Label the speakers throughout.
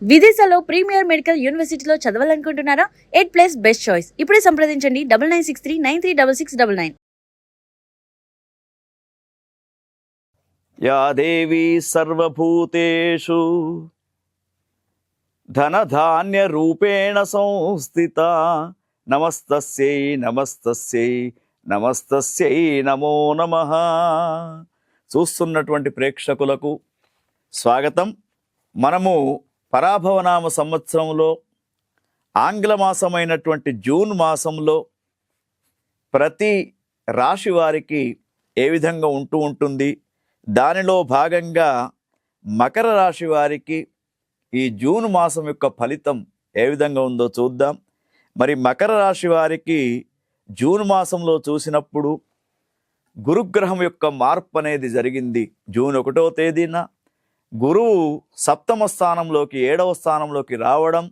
Speaker 1: విదేశాల్లో premier medical యూనివర్సిటీలో చదవాలనుకుంటున్నారా? 8+ best choice. ఇప్పుడే సంప్రదించండి 9963936699.
Speaker 2: యా దేవీ సర్వభూతేషు ధనధాన్య రూపేణ సంస్థిత నమస్తస్యై నమస్తస్యై నమస్తస్యై నమో నమః. చూస్తున్నటువంటి ప్రేక్షకులకు స్వాగతం. మనము పరాభవనామ సంవత్సరంలో ఆంగ్ల మాసమైనటువంటి జూన్ మాసంలో ప్రతి రాశి వారికి ఏ విధంగా ఉంటుంది, దానిలో భాగంగా మకర రాశి వారికి ఈ జూన్ మాసం యొక్క ఫలితం ఏ విధంగా ఉందో చూద్దాం. మరి మకర రాశి వారికి జూన్ మాసంలో చూసినప్పుడు గురుగ్రహం యొక్క మార్పు అనేది జరిగింది. జూన్ 1వ తేదీన గురువు 7వ స్థానంలోకి 7వ స్థానంలోకి రావడం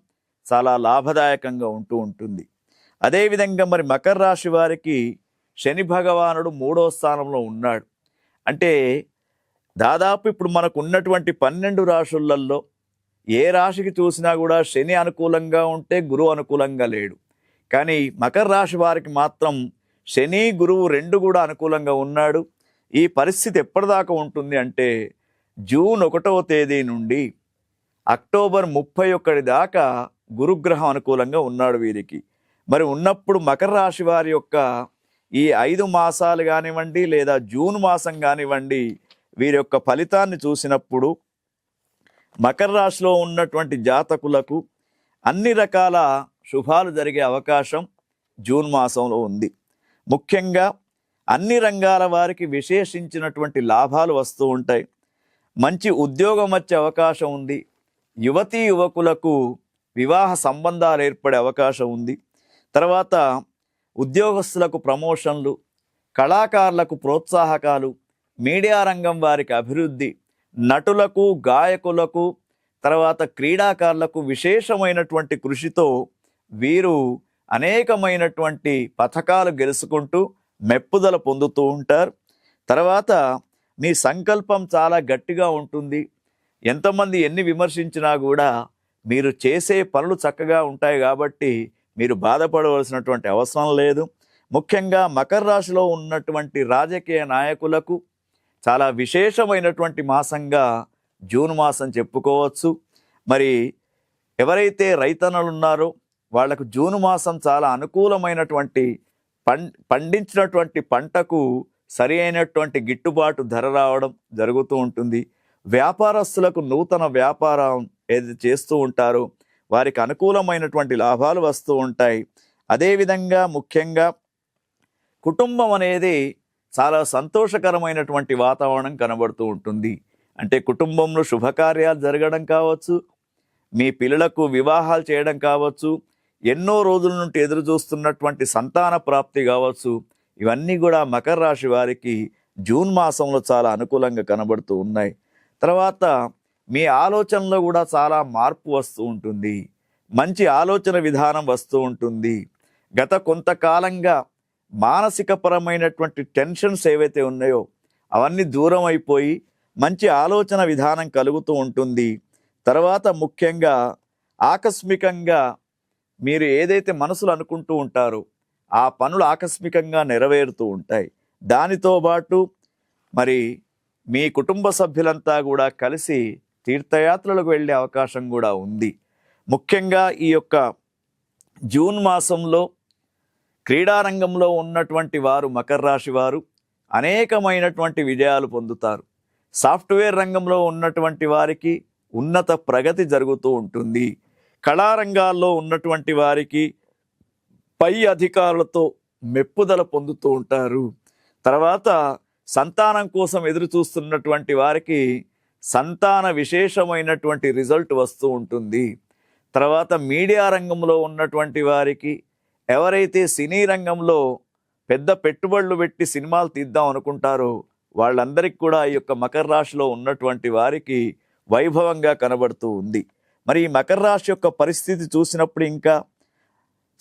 Speaker 2: చాలా లాభదాయకంగా ఉంటుంది. అదేవిధంగా మరి మకర రాశి వారికి శని భగవానుడు 3వ స్థానంలో ఉన్నాడు. అంటే దాదాపు ఇప్పుడు మనకు ఉన్నటువంటి 12 రాశులలో ఏ రాశికి చూసినా కూడా శని అనుకూలంగా ఉంటే గురువు అనుకూలంగా లేడు. కానీ మకర రాశి వారికి మాత్రం శని గురువు 2 కూడా అనుకూలంగా ఉన్నాడు. ఈ పరిస్థితి ఎప్పటిదాకా ఉంటుంది అంటే జూన్ 1వ తేదీ నుండి అక్టోబర్ 31 దాకా గురుగ్రహం అనుకూలంగా ఉన్నాడు వీరికి. మరి ఉన్నప్పుడు మకర రాశి వారి యొక్క ఈ 5 మాసాలు కానివ్వండి లేదా జూన్ మాసం కానివ్వండి, వీరి యొక్క ఫలితాన్ని చూసినప్పుడు మకర రాశిలో ఉన్నటువంటి జాతకులకు అన్ని రకాల శుభాలు జరిగే అవకాశం జూన్ మాసంలో ఉంది. ముఖ్యంగా అన్ని రంగాల వారికి విశేషించినటువంటి లాభాలు వస్తూ ఉంటాయి. మంచి ఉద్యోగం వచ్చే అవకాశం ఉంది. యువతీ యువకులకు వివాహ సంబంధాలు ఏర్పడే అవకాశం ఉంది. తర్వాత ఉద్యోగస్తులకు ప్రమోషన్లు, కళాకారులకు ప్రోత్సాహకాలు, మీడియా రంగం వారికి అభివృద్ధి, నటులకు గాయకులకు తర్వాత క్రీడాకారులకు విశేషమైనటువంటి కృషితో వీరు అనేకమైనటువంటి పథకాలు గెలుచుకుంటూ మెప్పుదల పొందుతూ ఉంటారు. తర్వాత మీ సంకల్పం చాలా గట్టిగా ఉంటుంది. ఎంతమంది ఎన్ని విమర్శించినా కూడా మీరు చేసే పనులు చక్కగా ఉంటాయి కాబట్టి మీరు బాధపడవలసినటువంటి అవసరం లేదు. ముఖ్యంగా మకర రాశిలో ఉన్నటువంటి రాజకీయ నాయకులకు చాలా విశేషమైనటువంటి మాసంగా జూన్ మాసం చెప్పుకోవచ్చు. మరి ఎవరైతే రైతన్నలు ఉన్నారో వాళ్లకు జూన్ మాసం చాలా అనుకూలమైనటువంటి పండించినటువంటి పంటకు సరి అయినటువంటి గిట్టుబాటు ధర రావడం జరుగుతూ ఉంటుంది. వ్యాపారస్తులకు నూతన వ్యాపారం ఏది చేస్తూ ఉంటారో వారికి అనుకూలమైనటువంటి లాభాలు వస్తూ ఉంటాయి. అదేవిధంగా ముఖ్యంగా కుటుంబం అనేది చాలా సంతోషకరమైనటువంటి వాతావరణం కనబడుతూ ఉంటుంది. అంటే కుటుంబంలో శుభకార్యాలు జరగడం కావచ్చు, మీ పిల్లలకు వివాహాలు చేయడం కావచ్చు, ఎన్నో రోజుల నుండి ఎదురు చూస్తున్నటువంటి సంతాన ప్రాప్తి కావచ్చు, ఇవన్నీ కూడా మకర రాశి వారికి జూన్ మాసంలో చాలా అనుకూలంగా కనబడుతూ ఉన్నాయి. తర్వాత మీ ఆలోచనలో కూడా చాలా మార్పు వస్తూ ఉంటుంది. మంచి ఆలోచన విధానం వస్తూ ఉంటుంది. గత కొంతకాలంగా మానసికపరమైనటువంటి టెన్షన్స్ ఏవైతే ఉన్నాయో అవన్నీ దూరం అయిపోయి మంచి ఆలోచన విధానం కలుగుతూ ఉంటుంది. తర్వాత ముఖ్యంగా ఆకస్మికంగా మీరు ఏదైతే మనసులో అనుకుంటూ ఉంటారో ఆ పనులు ఆకస్మికంగా నెరవేరుతూ ఉంటాయి. దానితో పాటు మరి మీ కుటుంబ సభ్యులంతా కూడా కలిసి తీర్థయాత్రలకు వెళ్ళే అవకాశం కూడా ఉంది. ముఖ్యంగా ఈ యొక్క జూన్ మాసంలో క్రీడారంగంలో ఉన్నటువంటి వారు మకర రాశి వారు అనేకమైనటువంటి విజయాలు పొందుతారు. సాఫ్ట్వేర్ రంగంలో ఉన్నటువంటి వారికి ఉన్నత ప్రగతి జరుగుతూ ఉంటుంది. కళారంగాల్లో ఉన్నటువంటి వారికి పై అధికారులతో మెప్పుదల పొందుతూ ఉంటారు. తర్వాత సంతానం కోసం ఎదురు చూస్తున్నటువంటి వారికి సంతాన విశేషమైనటువంటి రిజల్ట్ వస్తూ ఉంటుంది. తర్వాత మీడియా రంగంలో ఉన్నటువంటి వారికి, ఎవరైతే సినీ రంగంలో పెద్ద పెట్టుబడులు పెట్టి సినిమాలు తీద్దాం అనుకుంటారో వాళ్ళందరికీ కూడా ఈ యొక్క మకర రాశిలో ఉన్నటువంటి వారికి వైభవంగా కనబడుతూ ఉంది. మరి ఈ మకర రాశి యొక్క పరిస్థితి చూసినప్పుడు ఇంకా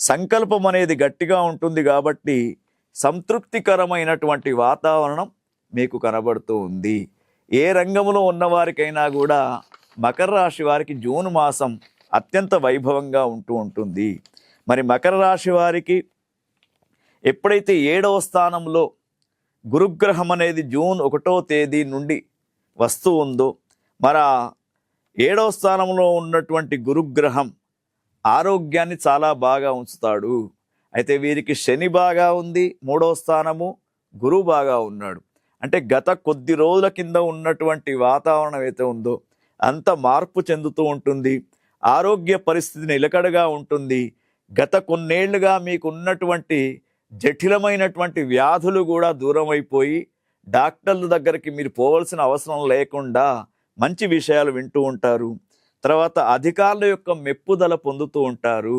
Speaker 2: సంకల్పం అనేది గట్టిగా ఉంటుంది కాబట్టి సంతృప్తికరమైనటువంటి వాతావరణం మీకు కనబడుతూ ఉంది. ఏ రంగంలో ఉన్నవారికైనా కూడా మకర రాశి వారికి జూన్ మాసం అత్యంత వైభవంగా ఉంటూ ఉంటుంది. మరి మకర రాశి వారికి ఎప్పుడైతే 7వ స్థానంలో గురుగ్రహం అనేది జూన్ 1వ తేదీ నుండి వస్తూ ఉందో, మరి ఆ 7వ స్థానంలో ఉన్నటువంటి గురుగ్రహం ఆరోగ్యాన్ని చాలా బాగా ఉంచుతాడు. అయితే వీరికి శని బాగా ఉంది, 3వ స్థానము, గురువు బాగా ఉన్నాడు. అంటే గత కొద్ది రోజుల కింద ఉన్నటువంటి వాతావరణం అయితే ఉందో అంత మార్పు చెందుతూ ఉంటుంది. ఆరోగ్య పరిస్థితి నిలకడగా ఉంటుంది. గత కొన్నేళ్లుగా మీకు ఉన్నటువంటి జటిలమైనటువంటి వ్యాధులు కూడా దూరం అయిపోయి డాక్టర్ల దగ్గరికి మీరు పోవాల్సిన అవసరం లేకుండా మంచి విషయాలు వింటూ ఉంటారు. తర్వాత అధికారుల యొక్క మెప్పుదల పొందుతూ ఉంటారు.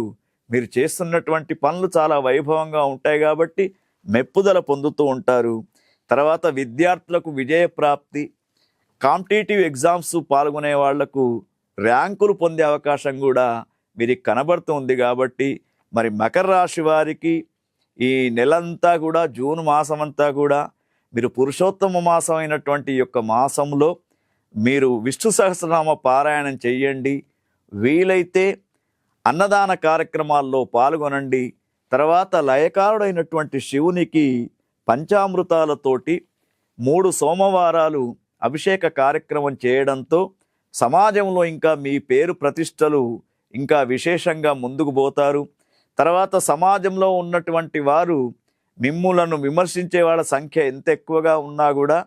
Speaker 2: మీరు చేస్తున్నటువంటి పనులు చాలా వైభవంగా ఉంటాయి కాబట్టి మెప్పుదల పొందుతూ ఉంటారు. తర్వాత విద్యార్థులకు విజయప్రాప్తి, కాంపిటేటివ్ ఎగ్జామ్స్ పాల్గొనే వాళ్లకు ర్యాంకులు పొందే అవకాశం కూడా వీరికి కనబడుతుంది. కాబట్టి మరి మకర రాశి వారికి ఈ నెలంతా కూడా, జూన్ మాసం అంతా కూడా మీరు పురుషోత్తమ మాసం అయినటువంటి యొక్క మాసంలో మీరు విష్ణు సహస్రనామ పారాయణం చెయ్యండి. వీలైతే అన్నదాన కార్యక్రమాల్లో పాల్గొనండి. తర్వాత లయకారుడైనటువంటి శివునికి పంచామృతాలతోటి 3 సోమవారాలు అభిషేక కార్యక్రమం చేయడంతో సమాజంలో ఇంకా మీ పేరు ప్రతిష్టలు ఇంకా విశేషంగా ముందుకు పోతారు. తర్వాత సమాజంలో ఉన్నటువంటి వారు మిమ్ములను విమర్శించే వాళ్ళ సంఖ్య ఎంత ఎక్కువగా ఉన్నా కూడా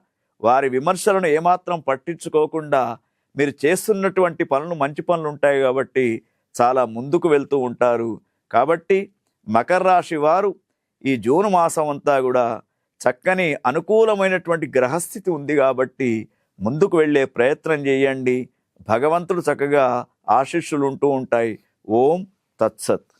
Speaker 2: వారి విమర్శలను ఏమాత్రం పట్టించుకోకుండా మీరు చేస్తున్నటువంటి పనులు మంచి పనులు ఉంటాయి కాబట్టి చాలా ముందుకు వెళ్తూ ఉంటారు. కాబట్టి మకర రాశి వారు ఈ జూన్ మాసం అంతా కూడా చక్కని అనుకూలమైనటువంటి గ్రహస్థితి ఉంది కాబట్టి ముందుకు వెళ్ళే ప్రయత్నం చేయండి. భగవంతుడు చక్కగా ఆశీస్సులు ఉంటూ ఉంటాయి. ఓం తత్సత్.